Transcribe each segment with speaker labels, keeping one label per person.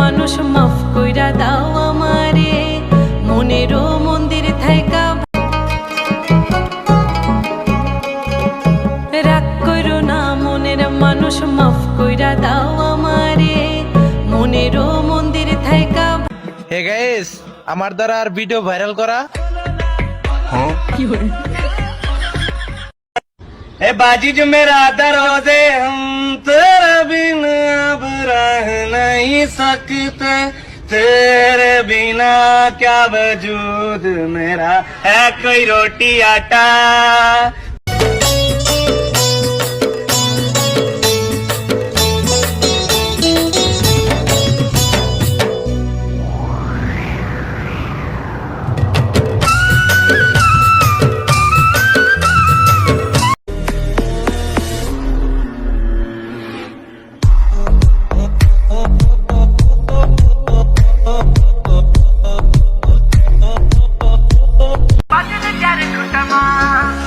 Speaker 1: মানুষ মাফ কইরা দাও আমারে মনেরও মন্দির থাইকা রাগ কইরো না মনের মানুষ মাফ কইরা দাও আমারে মনেরও মন্দির থাইকা।
Speaker 2: হে গাইস, আমার দ্বারা আর ভিডিও ভাইরাল করা। ए बाजी जो मेरा दरवाजे हम तेरे बिना अब रह नहीं सकते, तेरे बिना क्या वजूद मेरा है कोई रोटी आटा।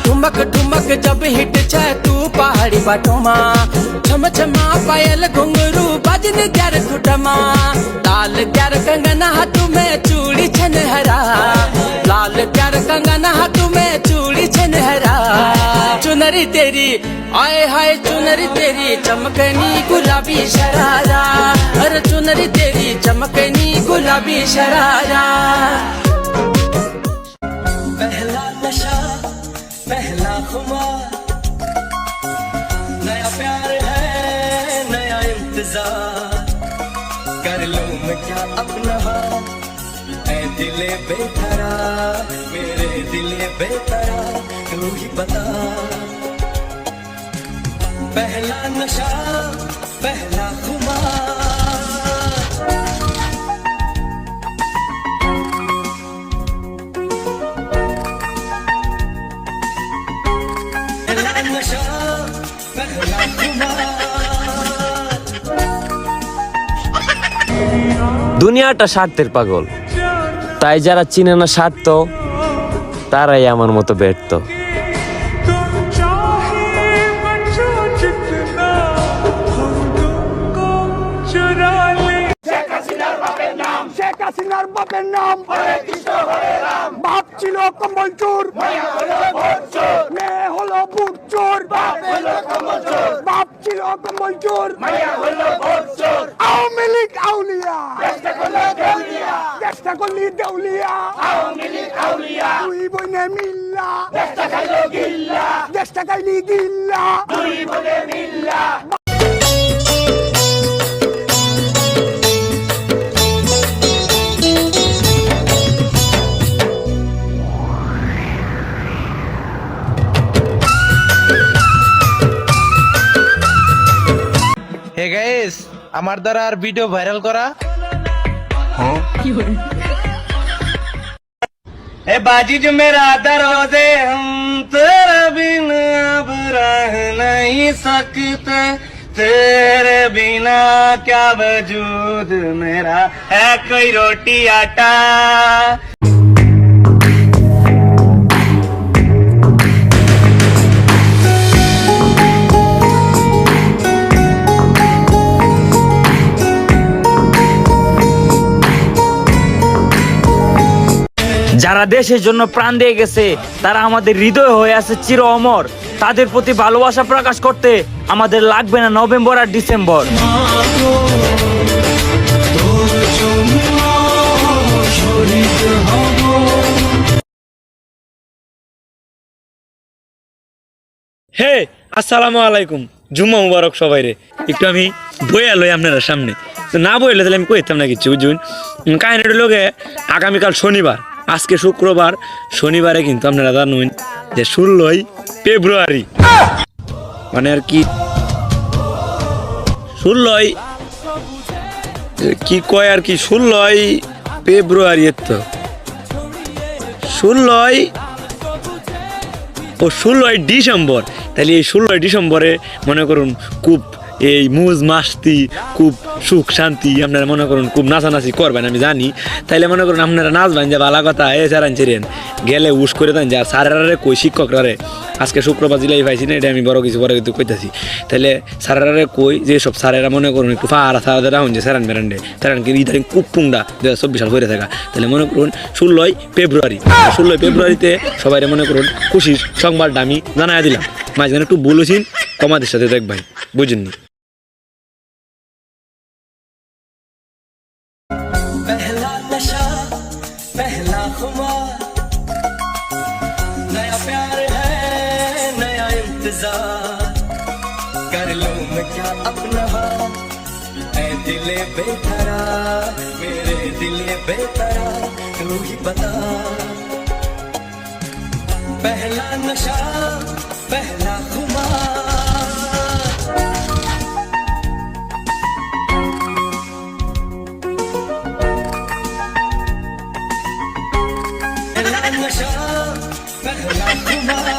Speaker 3: ठुमक ठुमक जब हिट छे तू पहाड़ी बाटोमा, छम छमा पायल घुंघरू बजन ग्यार खुटमा, लाल ग्यार कंगना हाथ में चूड़ी छनहरा, लाल ग्यार कंगना हाथ में चूड़ी छनहरा। चुनरी तेरी आए हाय चुनरी तेरी चमकनी गुलाबी शरारा, अरे चुनरी तेरी चमकनी गुलाबी शरारा। पहला नशा पहला खुमार, नया प्यार है नया इंतजार, कर लूं मैं क्या अपना हाथ ऐ दिले बेकरार, मेरे दिले बेकरार तू ही बता। पहला नशा पहला खुमार,
Speaker 4: দুনিয়াটা স্বার্থের পাগল, তাই যারা চিনে না স্বার্থ তারাই আমার মতো ব্যর্থ।
Speaker 5: শেখ হাসিনার বাপের নাম বাপ ছিল কম্বল চোর, মেয়ে হলো বুট চোর, বাপ ছিল কম্বল চোর, আওয়ামী লীগ আউলিয়া চেষ্টা করলি দেউলিয়া, দুই বইনে মিল্লা চেষ্টা খাইলি গিল্লা।
Speaker 2: হে গাইস, আমার দ্বারা আর ভিডিও ভাইরাল করা। ए बाजी जो मेरा दरवाजे हम तेरे बिना अब रह नहीं सकते, तेरे बिना क्या वजूद मेरा है कोई रोटी आटा।
Speaker 4: যারা দেশের জন্য প্রাণ দিয়ে গেছে তারা আমাদের হৃদয় হয়ে আছে চির অমর, তাদের প্রতি ভালোবাসা প্রকাশ করতে আমাদের লাগবে না নভেম্বর আর ডিসেম্বর। হে আসসালামু আলাইকুম, জুম্মা মুবারক সবাই রে। একটু আমি বইয়া লই আপনারা সামনে, তো না বইলে তাহলে আমি কইতাম না কিছু বুঝুন। কাহিনীটা লোকে আগামীকাল শনিবার, আজকে শুক্রবার, শনিবারে কিন্তু আপনারা জানুন যে 16ই ফেব্রুয়ারি, মানে আর কি 16ই কি কয় আর কি 16ই ফেব্রুয়ারি, তো 16ই ডিসেম্বর। তাহলে এই 16ই ডিসেম্বরে মনে করুন খুব এই মুজ মাস্তি খুব সুখ শান্তি আপনারা মনে করুন খুব নাচানাচি করবেন আমি জানি, তাইলে মনে করুন আপনারা নাচবেন যে ভালো কথা এ চারান চিরেন গেলে উস করে দেন যে আর স্যারেরারে কই শিক্ষকরারে আজকে শুক্রবার জিলাই পাইছি না, এটা আমি বড় কিছু কইতাছি। তাহলে স্যারেরারে কই যে সব স্যারেরা মনে করুন একটু ফাড়া সারাদের রাখুন যে স্যারান বেরান্ডে স্যারানকে ইদারিং খুব পুংডা 2024 সাল হয়ে থাকা। তাহলে মনে করুন 16 ফেব্রুয়ারিতে সবাই মনে করুন খুশির সংবাদটা আমি জানাই দিলাম। মাঝখানে একটু বলেছেন কমাদের সাথে দেখবেন, বুঝেননি।
Speaker 3: पहला नशा पहला खुमार नया प्यार है नया इंतजार कर लूं मैं क्या अपना हाल ऐ दिले बेकरार मेरे दिले बेकरार तू ही बता पहला नशा पहला खुमार नशा पहला खुमार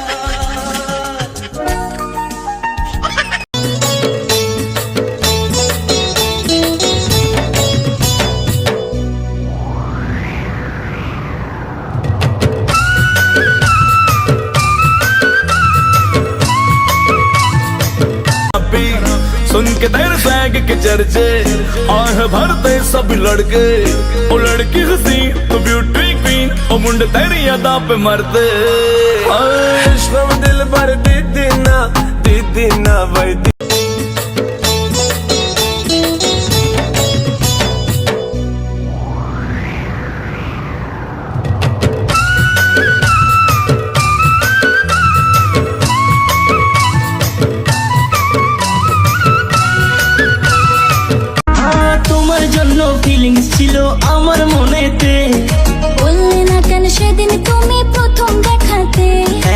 Speaker 6: सुन के तेरे फ्लैग के चर्चे आह भरते सब लड़के ओ लड़की हंसी तो ब्यूटी क्वीन ओ मुंडे तेरी अदा पे मरते आश्रम दिल भर दीदी ना भाई
Speaker 3: ফিলিংস ছিল আমার মনেতে
Speaker 7: বললে না কেন সেদিন তুমি প্রথম দেখাতে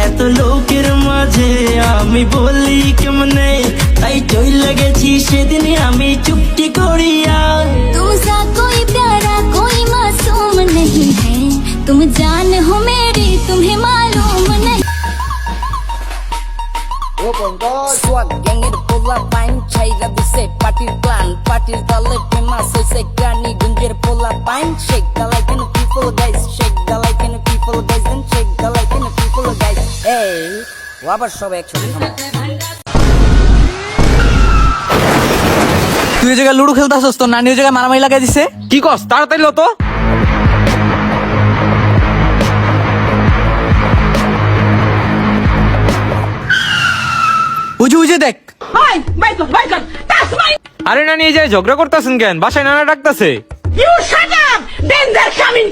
Speaker 3: এত লোকের মাঝে আমি বলি কেমনে তাই চলে গেছি সেদিন আমি চুপটি করিয়া
Speaker 7: तुम सा कोई प्यारा कोई मासूम नहीं है तुम जान हो मेरी तुम्हें मालूम नहीं
Speaker 8: Swag gang এর পোলা পাইন ছাইরা দিছে পার্টির প্ল্যান পার্টির দলে ফেমাস হইছে গানি গুঞ্জের পোলা পাইন shake the like and people guys shake the like and people guys and shake the like and people guys এই আবার সব একসাথে থামো
Speaker 9: তুই এই জায়গায় লুডো খেলতাছস তোর নানি ওই জায়গায় মারামারি লাগাই দিছে কি কস তাড়াতাড়ি লো তো উজে দেখ আরে নানি এই যে ঝগড়া করতেছেন কেন বাসায় নানা ডাকতেছে
Speaker 5: You shut up! Then they're coming!